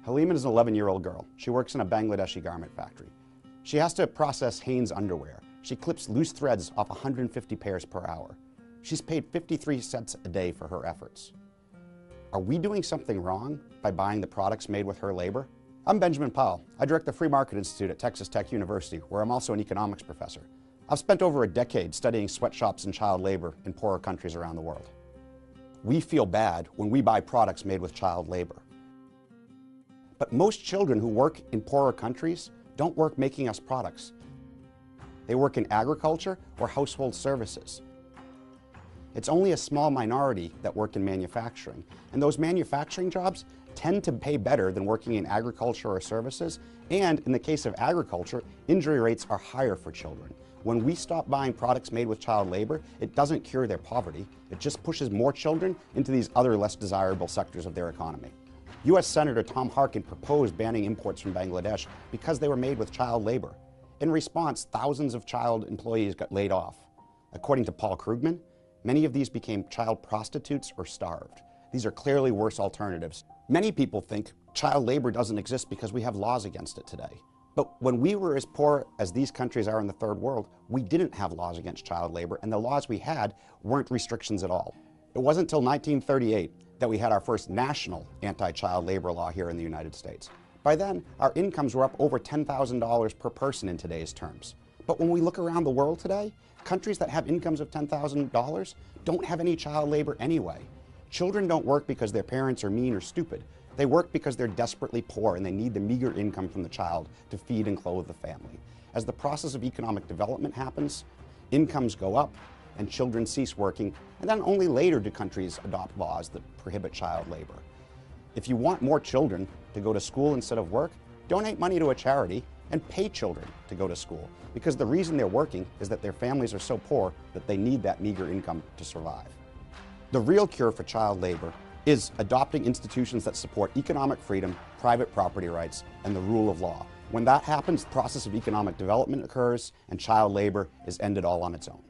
Halima is an 11-year-old girl. She works in a Bangladeshi garment factory. She has to process Hanes underwear. She clips loose threads off 150 pairs per hour. She's paid 53 cents a day for her efforts. Are we doing something wrong by buying the products made with her labor? I'm Benjamin Powell. I direct the Free Market Institute at Texas Tech University, where I'm also an economics professor. I've spent over a decade studying sweatshops and child labor in poorer countries around the world. We feel bad when we buy products made with child labor. But most children who work in poorer countries don't work making us products. They work in agriculture or household services. It's only a small minority that work in manufacturing, and those manufacturing jobs tend to pay better than working in agriculture or services, and in the case of agriculture, injury rates are higher for children. When we stop buying products made with child labor, it doesn't cure their poverty, it just pushes more children into these other less desirable sectors of their economy. U.S. Senator Tom Harkin proposed banning imports from Bangladesh because they were made with child labor. In response, thousands of child employees got laid off. According to Paul Krugman, many of these became child prostitutes or starved. These are clearly worse alternatives. Many people think child labor doesn't exist because we have laws against it today. But when we were as poor as these countries are in the third world, we didn't have laws against child labor, and the laws we had weren't restrictions at all. It wasn't until 1938 that we had our first national anti-child labor law here in the United States. By then, our incomes were up over $10,000 per person in today's terms. But when we look around the world today, countries that have incomes of $10,000 don't have any child labor anyway. Children don't work because their parents are mean or stupid. They work because they're desperately poor and they need the meager income from the child to feed and clothe the family. As the process of economic development happens, incomes go up and children cease working, and then only later do countries adopt laws that prohibit child labor. If you want more children to go to school instead of work, donate money to a charity and pay children to go to school, because the reason they're working is that their families are so poor that they need that meager income to survive. The real cure for child labor is adopting institutions that support economic freedom, private property rights, and the rule of law. When that happens, the process of economic development occurs and child labor is ended all on its own.